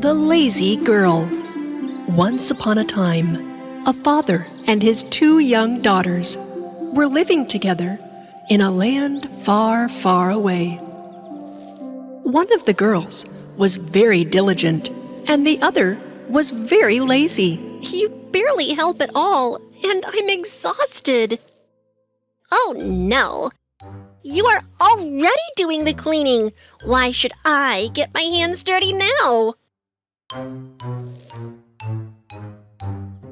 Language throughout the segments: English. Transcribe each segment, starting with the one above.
The Lazy Girl. Once upon a time, a father and his 2 young daughters were living together in a land far, far away. One of the girls was very diligent, and the other was very lazy. You barely help at all, and I'm exhausted. Oh no! You are already doing the cleaning. Why should I get my hands dirty now?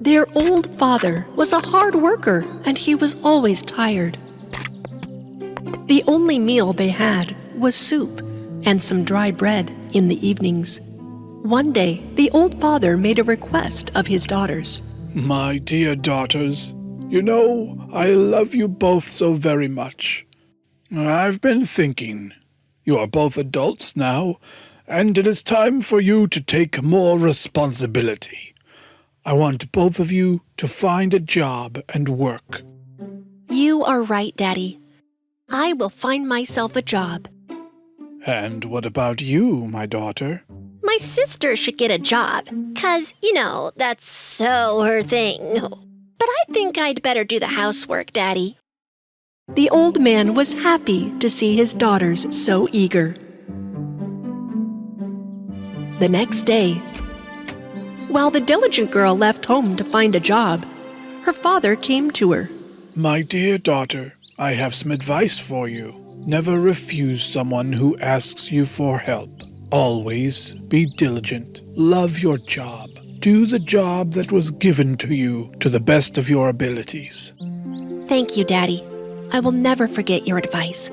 Their old father was a hard worker, and he was always tired. The only meal they had was soup and some dry bread in the evenings. One day, the old father made a request of his daughters. My dear daughters, you know, I love you both so very much. I've been thinking. You are both adults now, and it is time for you to take more responsibility. I want both of you to find a job and work. You are right, Daddy. I will find myself a job. And what about you, my daughter? My sister should get a job, 'cause, that's so her thing. But I think I'd better do the housework, Daddy. The old man was happy to see his daughters so eager. The next day, while the diligent girl left home to find a job, her father came to her. My dear daughter, I have some advice for you. Never refuse someone who asks you for help. Always be diligent. Love your job. Do the job that was given to you to the best of your abilities. Thank you, Daddy. I will never forget your advice.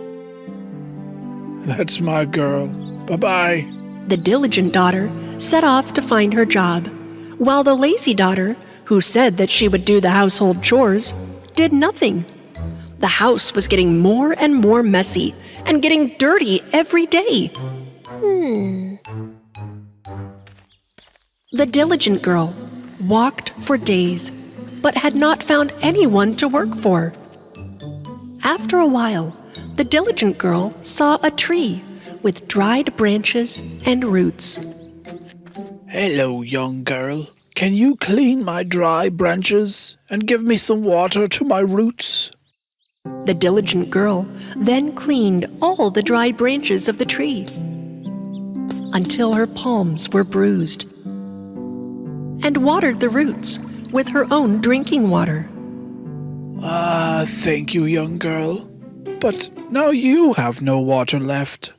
That's my girl. Bye-bye. The diligent daughter set off to find her job, while the lazy daughter, who said that she would do the household chores, did nothing. The house was getting more and more messy and getting dirty every day. The diligent girl walked for days, but had not found anyone to work for. After a while, the diligent girl saw a tree with dried branches and roots. Hello, young girl. Can you clean my dry branches and give me some water to my roots? The diligent girl then cleaned all the dry branches of the tree until her palms were bruised, and watered the roots with her own drinking water. Thank you, young girl. But now you have no water left.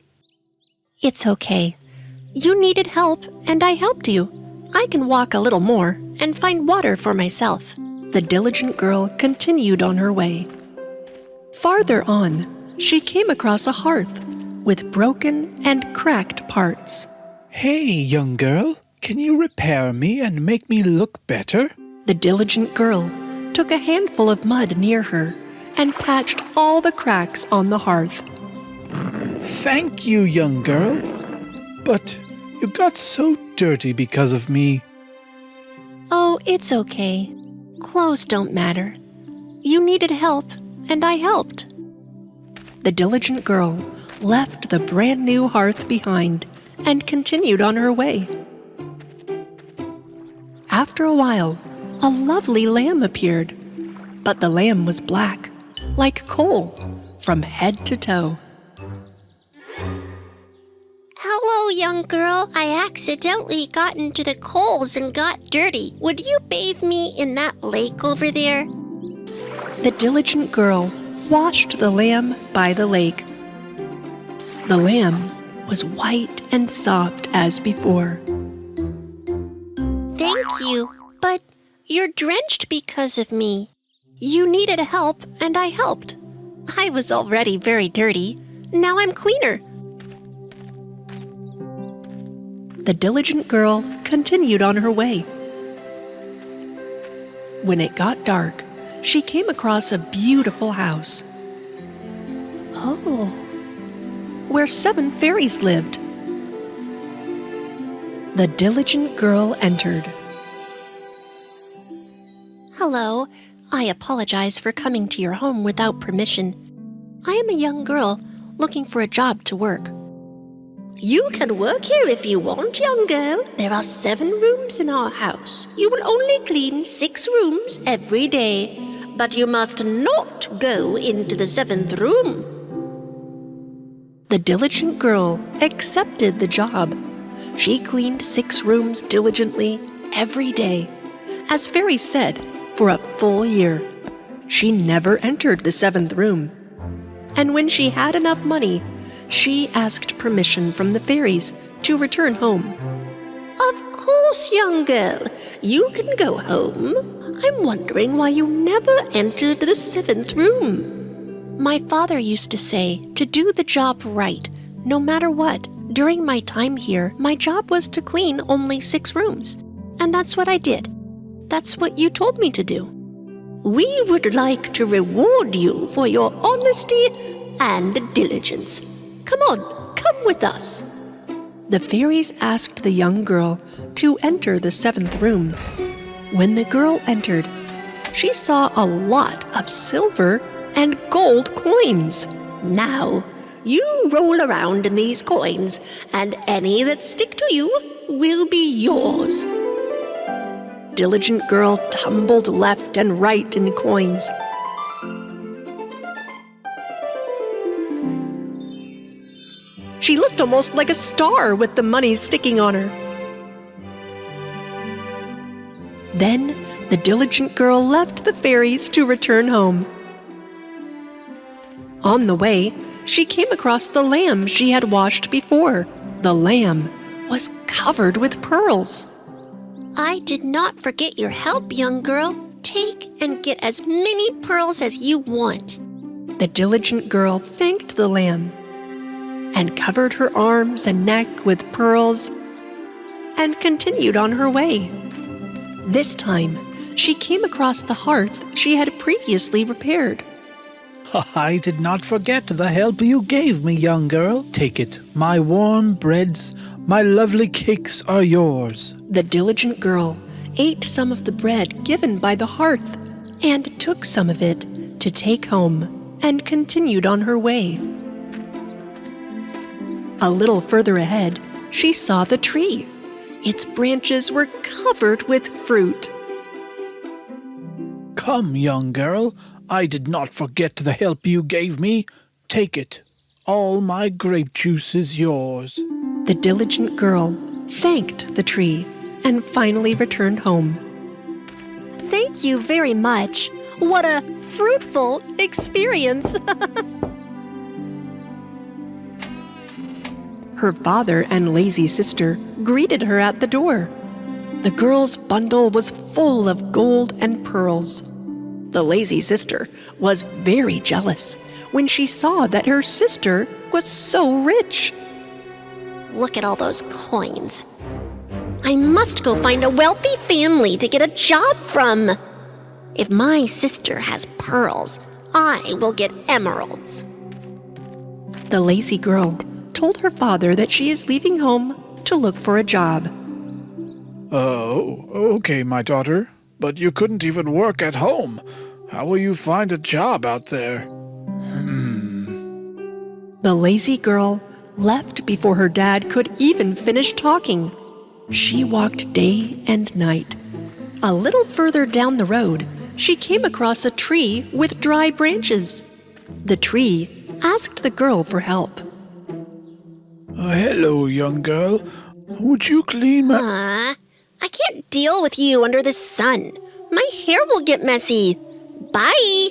It's okay. You needed help, and I helped you. I can walk a little more and find water for myself. The diligent girl continued on her way. Farther on, she came across a hearth with broken and cracked parts. Hey, young girl, can you repair me and make me look better? The diligent girl took a handful of mud near her and patched all the cracks on the hearth. Thank you, young girl. But you got so dirty because of me. Oh, it's okay. Clothes don't matter. You needed help, and I helped. The diligent girl left the brand new hearth behind and continued on her way. After a while, a lovely lamb appeared, but the lamb was black, like coal, from head to toe. Hello, young girl. I accidentally got into the coals and got dirty. Would you bathe me in that lake over there? The diligent girl washed the lamb by the lake. The lamb was white and soft as before. Thank you, but you're drenched because of me. You needed help, and I helped. I was already very dirty. Now I'm cleaner. The diligent girl continued on her way. When it got dark, she came across a beautiful house. Oh, where 7 fairies lived. The diligent girl entered. Hello. I apologize for coming to your home without permission. I am a young girl looking for a job to work. You can work here if you want, young girl. There are 7 rooms in our house. You will only clean 6 rooms every day, but you must not go into the 7th room. The diligent girl accepted the job. She cleaned 6 rooms diligently every day, as Fairy said, for a full year. She never entered the 7th room. And when she had enough money, she asked permission from the fairies to return home. Of course, young girl. You can go home. I'm wondering why you never entered the 7th room. My father used to say to do the job right, no matter what. During my time here, my job was to clean only 6 rooms. And that's what I did. That's what you told me to do. We would like to reward you for your honesty and diligence. Come on, come with us. The fairies asked the young girl to enter the 7th room. When the girl entered, she saw a lot of silver and gold coins. Now, you roll around in these coins, and any that stick to you will be yours. Diligent girl tumbled left and right in coins. She looked almost like a star with the money sticking on her. Then the diligent girl left the fairies to return home. On the way, she came across the lamb she had washed before. The lamb was covered with pearls. I did not forget your help, young girl. Take and get as many pearls as you want. The diligent girl thanked the lamb and covered her arms and neck with pearls and continued on her way. This time, she came across the hearth she had previously repaired. I did not forget the help you gave me, young girl. Take it. My warm breads, my lovely cakes are yours. The diligent girl ate some of the bread given by the hearth and took some of it to take home and continued on her way. A little further ahead, she saw the tree. Its branches were covered with fruit. Come, young girl. I did not forget the help you gave me. Take it. All my grape juice is yours. The diligent girl thanked the tree and finally returned home. Thank you very much. What a fruitful experience. Her father and lazy sister greeted her at the door. The girl's bundle was full of gold and pearls. The lazy sister was very jealous when she saw that her sister was so rich. Look at all those coins. I must go find a wealthy family to get a job from. If my sister has pearls, I will get emeralds. The lazy girl told her father that she is leaving home to look for a job. Oh, okay, my daughter. But you couldn't even work at home. How will you find a job out there? The lazy girl left before her dad could even finish talking. She walked day and night. A little further down the road, she came across a tree with dry branches. The tree asked the girl for help. Hello, young girl. Would you clean my... I can't deal with you under the sun. My hair will get messy. Bye.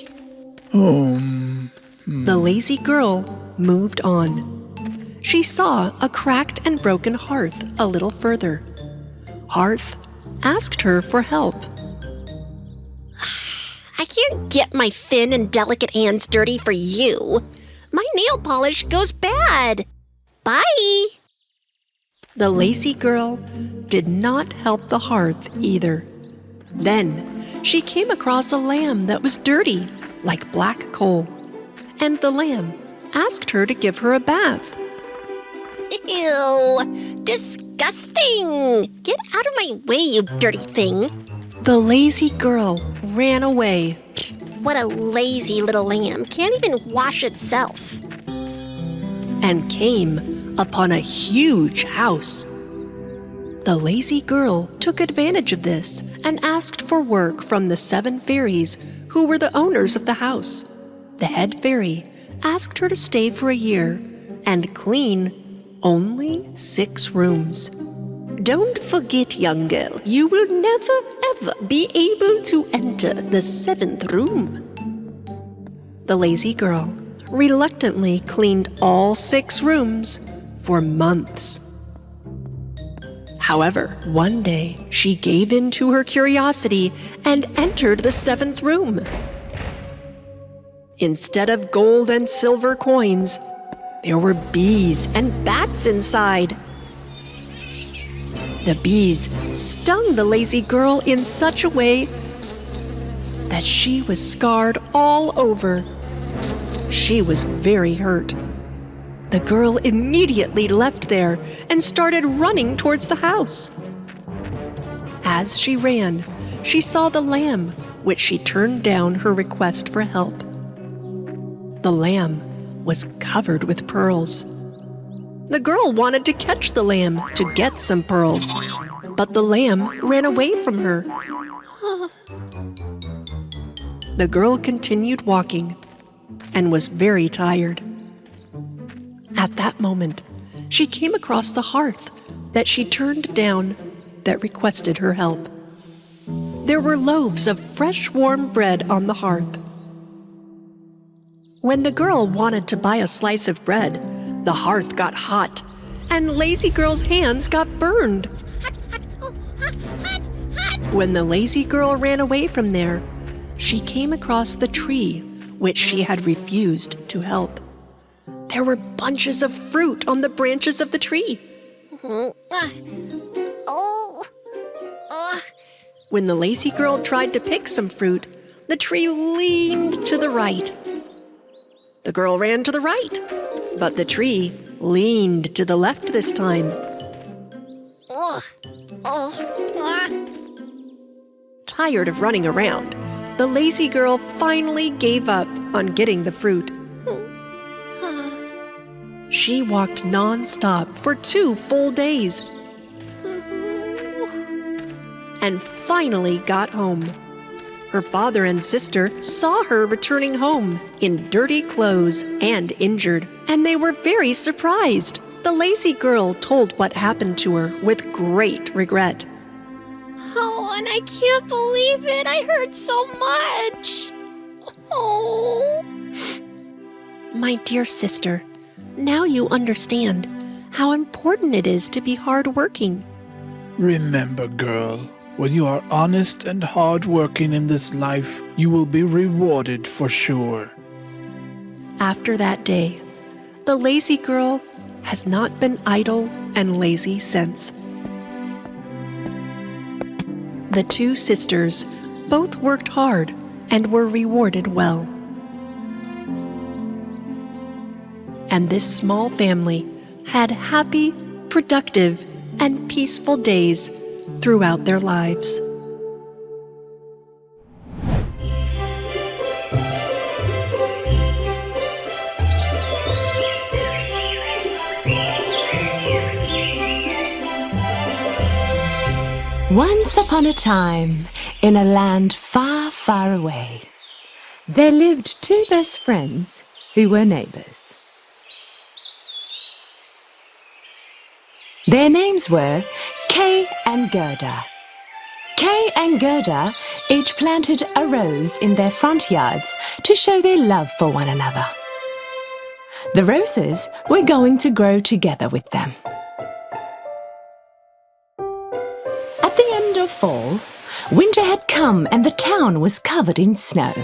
The lazy girl moved on. She saw a cracked and broken hearth a little further. Hearth asked her for help. I can't get my thin and delicate hands dirty for you. My nail polish goes bad. Bye. The lazy girl did not help the hearth either. Then she came across a lamb that was dirty, like black coal, and the lamb asked her to give her a bath. Ew, disgusting. Get out of my way, you dirty thing. The lazy girl ran away. What a lazy little lamb. Can't even wash itself. And came upon a huge house. The lazy girl took advantage of this and asked for work from the 7 fairies who were the owners of the house. The head fairy asked her to stay for a year and clean only 6 rooms. "Don't forget, young girl, you will never ever be able to enter the 7th room." The lazy girl reluctantly cleaned all 6 rooms for months. However, one day she gave in to her curiosity and entered the 7th room. Instead of gold and silver coins, there were bees and bats inside. The bees stung the lazy girl in such a way that she was scarred all over. She was very hurt. The girl immediately left there and started running towards the house. As she ran, she saw the lamb, which she turned down her request for help. The lamb was covered with pearls. The girl wanted to catch the lamb to get some pearls, but the lamb ran away from her. The girl continued walking and was very tired. At that moment, she came across the hearth that she turned down that requested her help. There were loaves of fresh warm bread on the hearth. When the girl wanted to buy a slice of bread, the hearth got hot and lazy girl's hands got burned. When the lazy girl ran away from there, she came across the tree which she had refused to help. There were bunches of fruit on the branches of the tree. When the lazy girl tried to pick some fruit, the tree leaned to the right. The girl ran to the right, but the tree leaned to the left this time. Tired of running around, the lazy girl finally gave up on getting the fruit. She walked non-stop for 2 full days and finally got home. Her father and sister saw her returning home in dirty clothes and injured, and they were very surprised. The lazy girl told what happened to her with great regret. Oh, and I can't believe it. I hurt so much. Oh. My dear sister, now you understand how important it is to be hardworking. Remember, girl, when you are honest and hardworking in this life, you will be rewarded for sure. After that day, the lazy girl has not been idle and lazy since. The 2 sisters both worked hard and were rewarded well. And this small family had happy, productive, and peaceful days throughout their lives. Once upon a time, in a land far, far away, there lived 2 best friends who were neighbors. Their names were Kay and Gerda. Kay and Gerda each planted a rose in their front yards to show their love for one another. The roses were going to grow together with them. At the end of fall, winter had come and the town was covered in snow.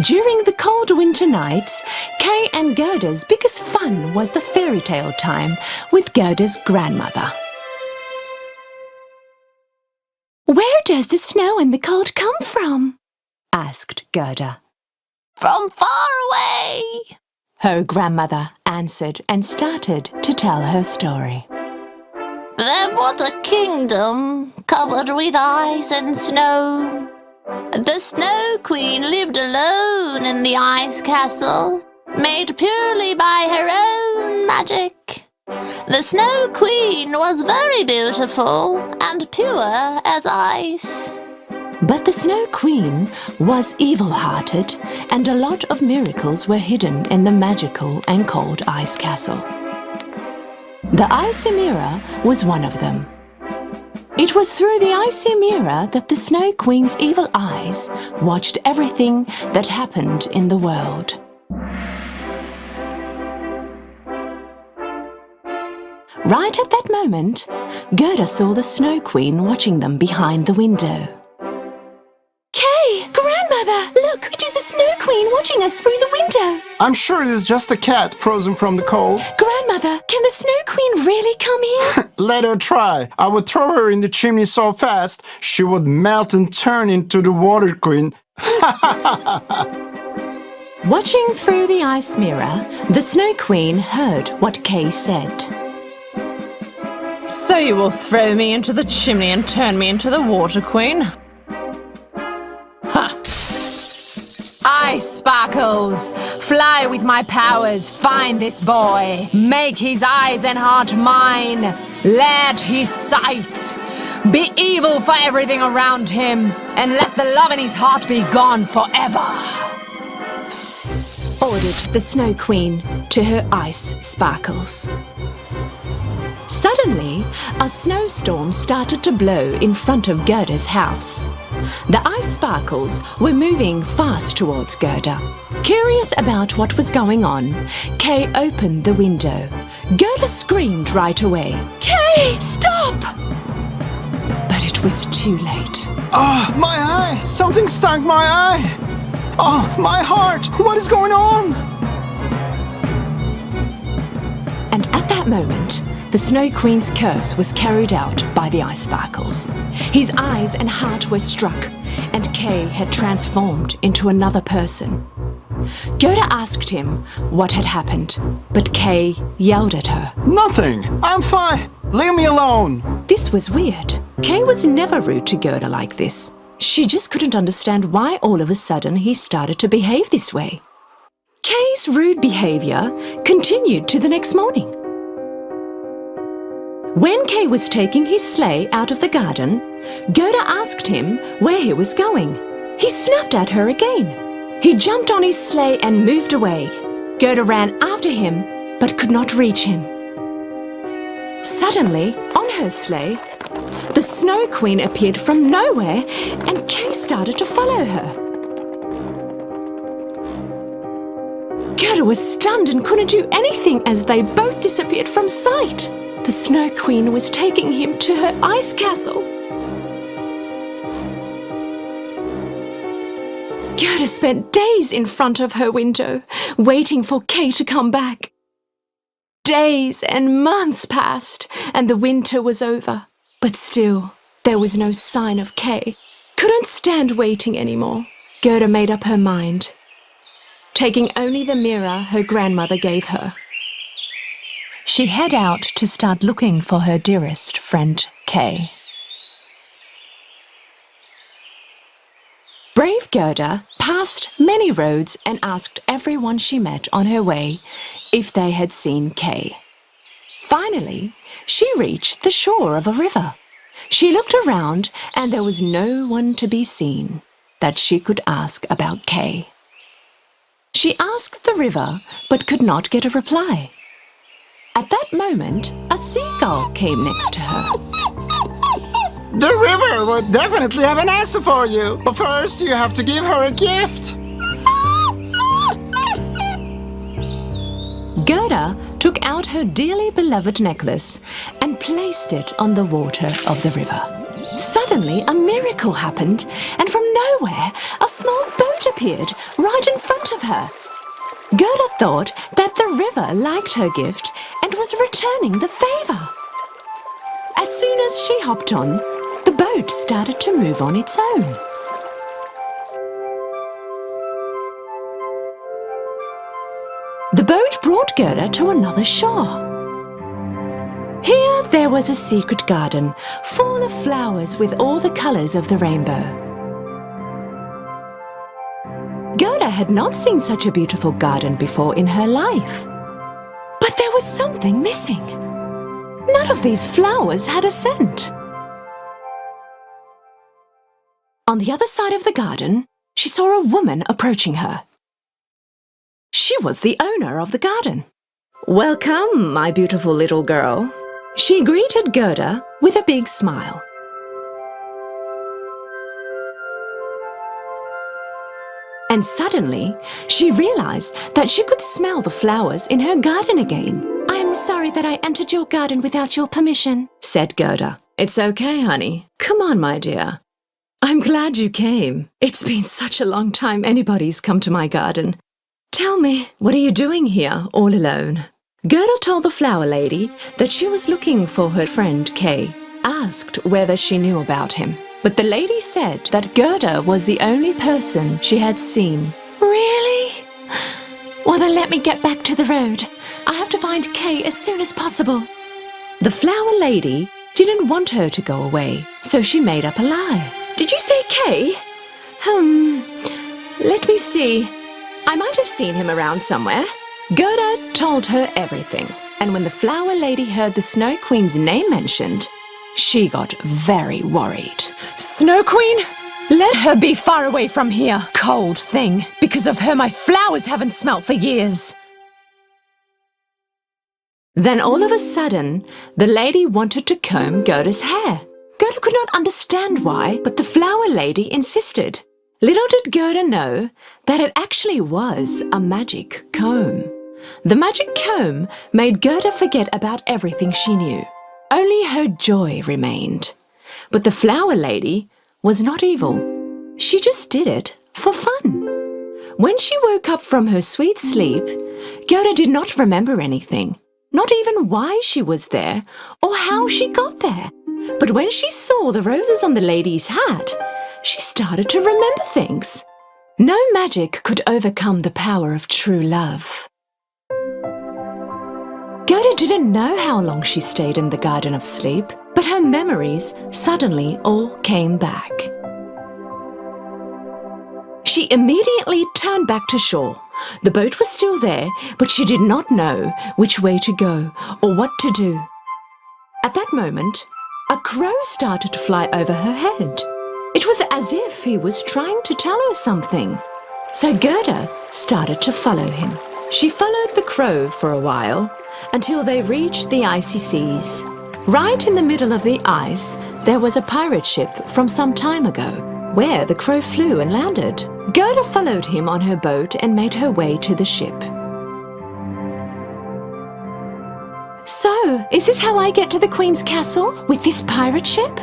During the cold winter nights, Kay and Gerda's biggest fun was the fairy tale time with Gerda's grandmother. "Where does the snow and the cold come from?" asked Gerda. "From far away," her grandmother answered and started to tell her story. There was a kingdom covered with ice and snow. The Snow Queen lived alone in the ice castle, made purely by her own in magic. The Snow Queen was very beautiful and pure as ice. But the Snow Queen was evil-hearted, and a lot of miracles were hidden in the magical and cold ice castle. The icy mirror was one of them. It was through the icy mirror that the Snow Queen's evil eyes watched everything that happened in the world. Right at that moment, Gerda saw the Snow Queen watching them behind the window. Kay! Grandmother! Look! It is the Snow Queen watching us through the window! I'm sure it is just a cat frozen from the cold. Grandmother, can the Snow Queen really come here? Let her try. I would throw her in the chimney so fast, she would melt and turn into the Water Queen. Watching through the ice mirror, the Snow Queen heard what Kay said. So you will throw me into the chimney and turn me into the Water Queen? Ha! Ice Sparkles! Fly with my powers, find this boy. Make his eyes and heart mine. Let his sight be evil for everything around him, and let the love in his heart be gone forever. Ordered the Snow Queen to her Ice Sparkles. Suddenly, a snowstorm started to blow in front of Gerda's house. The Ice Sparkles were moving fast towards Gerda. Curious about what was going on, Kay opened the window. Gerda screamed right away. Kay, stop! But it was too late. Oh, my eye! Something stung my eye! Oh, my heart! What is going on? And at that moment, the Snow Queen's curse was carried out by the Ice Sparkles. His eyes and heart were struck, and Kay had transformed into another person. Gerda asked him what had happened, but Kay yelled at her. Nothing! I'm fine! Leave me alone! This was weird. Kay was never rude to Gerda like this. She just couldn't understand why all of a sudden he started to behave this way. Kay's rude behavior continued to the next morning. When Kay was taking his sleigh out of the garden, Gerda asked him where he was going. He snapped at her again. He jumped on his sleigh and moved away. Gerda ran after him, but could not reach him. Suddenly, on her sleigh, the Snow Queen appeared from nowhere, and Kay started to follow her. Gerda was stunned and couldn't do anything as they both disappeared from sight. The Snow Queen was taking him to her ice castle. Gerda spent days in front of her window, waiting for Kay to come back. Days and months passed, and the winter was over. But still, there was no sign of Kay. Couldn't stand waiting anymore. Gerda made up her mind, taking only the mirror her grandmother gave her. She head out to start looking for her dearest friend, Kay. Brave Gerda passed many roads and asked everyone she met on her way if they had seen Kay. Finally, she reached the shore of a river. She looked around and there was no one to be seen that she could ask about Kay. She asked the river but could not get a reply. At that moment, a seagull came next to her. The river would definitely have an answer for you. But first, you have to give her a gift. Gerda took out her dearly beloved necklace and placed it on the water of the river. Suddenly, a miracle happened, and from nowhere, a small boat appeared right in front of her. Gerda thought that the river liked her gift and was returning the favor. As soon as she hopped on, the boat started to move on its own. The boat brought Gerda to another shore. Here there was a secret garden full of flowers with all the colors of the rainbow. Gerda had not seen such a beautiful garden before in her life. But there was something missing. None of these flowers had a scent. On the other side of the garden, she saw a woman approaching her. She was the owner of the garden. "Welcome, my beautiful little girl." She greeted Gerda with a big smile. And suddenly, she realized that she could smell the flowers in her garden again. "I am sorry that I entered your garden without your permission," said Gerda. "It's okay, honey. Come on, my dear. I'm glad you came. It's been such a long time anybody's come to my garden. Tell me, what are you doing here all alone?" Gerda told the flower lady that she was looking for her friend Kay, asked whether she knew about him. But the lady said that Gerda was the only person she had seen. "Really? Well, then let me get back to the road. I have to find Kay as soon as possible." The flower lady didn't want her to go away, so she made up a lie. "Did you say Kay? Let me see. I might have seen him around somewhere." Gerda told her everything, and when the flower lady heard the Snow Queen's name mentioned, she got very worried. Snow Queen? Let her be far away from here, cold thing. Because of her, my flowers haven't smelt for years. Then all of a sudden, the lady wanted to comb Gerda's hair. Gerda could not understand why, but the flower lady insisted. Little did Gerda know that it actually was a magic comb. The magic comb made Gerda forget about everything she knew. Only her joy remained. But the flower lady was not evil. She just did it for fun. When she woke up from her sweet sleep, Gerda did not remember anything, not even why she was there or how she got there. But when she saw the roses on the lady's hat, she started to remember things. No magic could overcome the power of true love. Gerda didn't know how long she stayed in the Garden of Sleep, but her memories suddenly all came back. She immediately turned back to shore. The boat was still there, but she did not know which way to go or what to do. At that moment, a crow started to fly over her head. It was as if he was trying to tell her something. So Gerda started to follow him. She followed the crow for a while until they reached the icy seas. Right in the middle of the ice, there was a pirate ship from some time ago, where the crow flew and landed. Gerda followed him on her boat and made her way to the ship. "So, is this how I get to the Queen's castle? With this pirate ship?"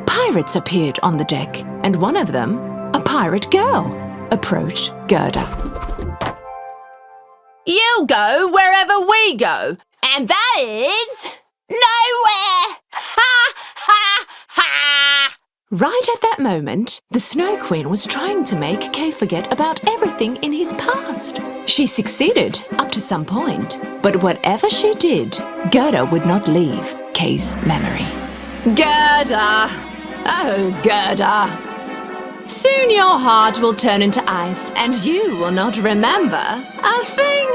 Pirates appeared on the deck, and one of them, a pirate girl, approached Gerda. You go wherever we go, and that is nowhere! Ha ha ha! Right at that moment, the Snow Queen was trying to make Kay forget about everything in his past. She succeeded up to some point, but whatever she did, Gerda would not leave Kay's memory. Gerda! Oh, Gerda! Soon your heart will turn into ice and you will not remember a thing.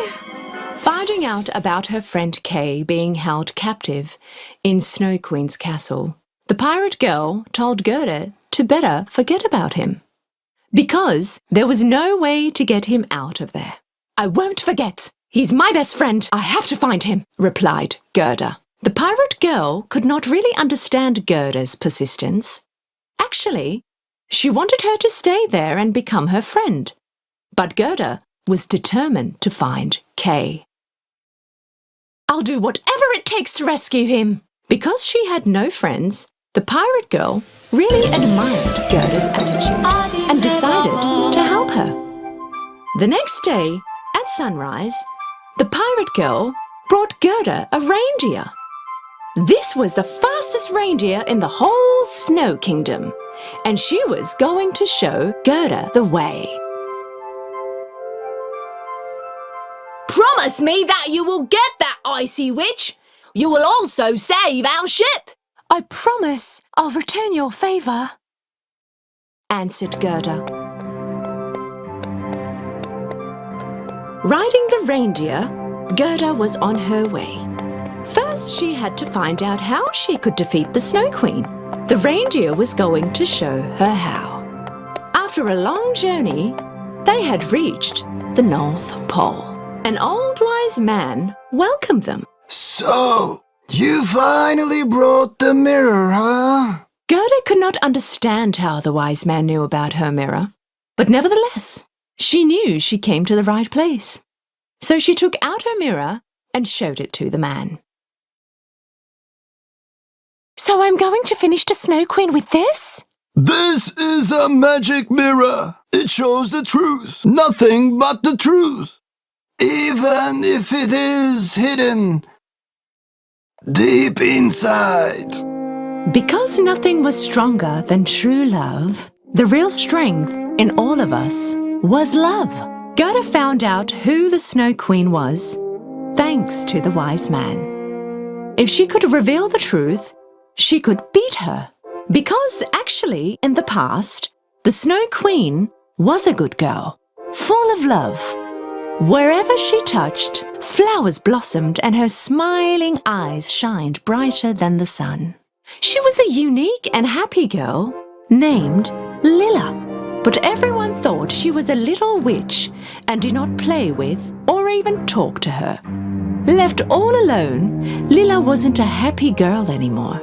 Finding out about her friend Kay being held captive in Snow Queen's castle, the pirate girl told Gerda to better forget about him, because there was no way to get him out of there. "I won't forget. He's my best friend. I have to find him," replied Gerda. The pirate girl could not really understand Gerda's persistence. Actually, she wanted her to stay there and become her friend. But Gerda was determined to find Kay. "I'll do whatever it takes to rescue him." Because she had no friends, the pirate girl really admired Gerda's attitude and decided to help her. The next day, at sunrise, the pirate girl brought Gerda a reindeer. This was the fastest reindeer in the whole Snow Kingdom, and she was going to show Gerda the way. "Promise me that you will get that icy witch. You will also save our ship." "I promise I'll return your favor," answered Gerda. Riding the reindeer, Gerda was on her way. First, she had to find out how she could defeat the Snow Queen. The reindeer was going to show her how. After a long journey, they had reached the North Pole. An old wise man welcomed them. So, you finally brought the mirror, huh? Gerda could not understand how the wise man knew about her mirror, but nevertheless, she knew she came to the right place. So she took out her mirror and showed it to the man. So I'm going to finish the Snow Queen with this? This is a magic mirror. It shows the truth, nothing but the truth. Even if it is hidden deep inside. Because nothing was stronger than true love, the real strength in all of us was love. Gerda found out who the Snow Queen was, thanks to the wise man. If she could reveal the truth, she could beat her. Because actually, in the past, the Snow Queen was a good girl, full of love. Wherever she touched, flowers blossomed and her smiling eyes shined brighter than the sun. She was a unique and happy girl named Lilla, but everyone thought she was a little witch and did not play with or even talk to her. Left all alone, Lilla wasn't a happy girl anymore.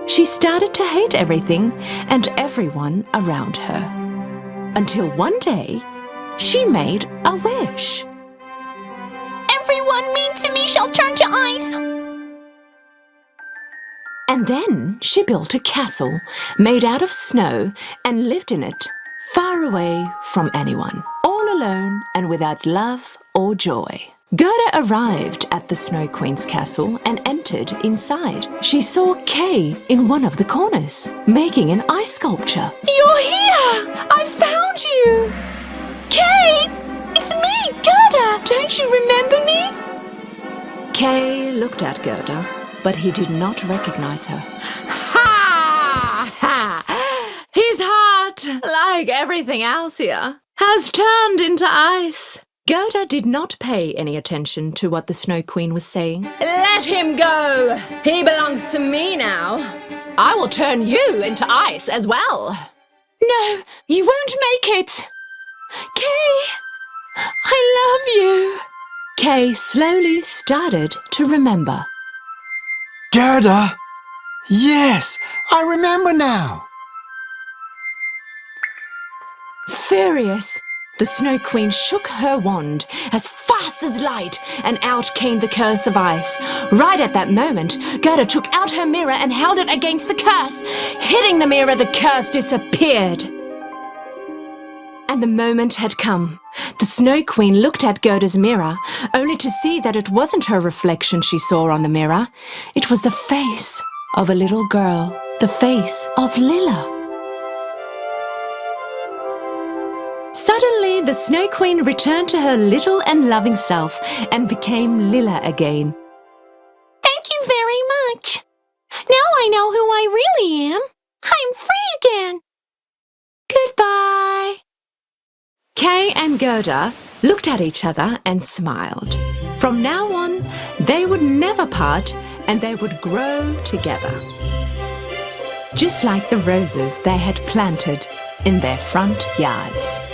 She started to hate everything and everyone around her. Until one day, she made a wish. Everyone mean to me shall turn to ice. And then she built a castle made out of snow and lived in it, far away from anyone, all alone and without love or joy. Gerda arrived at the Snow Queen's castle and entered inside. She saw Kay in one of the corners, making an ice sculpture. You're here! I found you! Kay! It's me, Gerda! Don't you remember me? Kay looked at Gerda, but he did not recognize her. Ha! Ha! His heart, like everything else here, has turned into ice. Gerda did not pay any attention to what the Snow Queen was saying. Let him go! He belongs to me now. I will turn you into ice as well. No, you won't make it! Kay! I love you! Kay slowly started to remember. Gerda? Yes, I remember now. Furious, the Snow Queen shook her wand as fast as light, and out came the curse of ice. Right at that moment, Gerda took out her mirror and held it against the curse. Hitting the mirror, the curse disappeared. And the moment had come. The Snow Queen looked at Gerda's mirror, only to see that it wasn't her reflection she saw on the mirror. It was the face of a little girl, the face of Lilla. Suddenly, the Snow Queen returned to her little and loving self and became Lilla again. Thank you very much. Now I know who I really am. I'm free again. Goodbye. Kay and Gerda looked at each other and smiled. From now on, they would never part and they would grow together. Just like the roses they had planted in their front yards.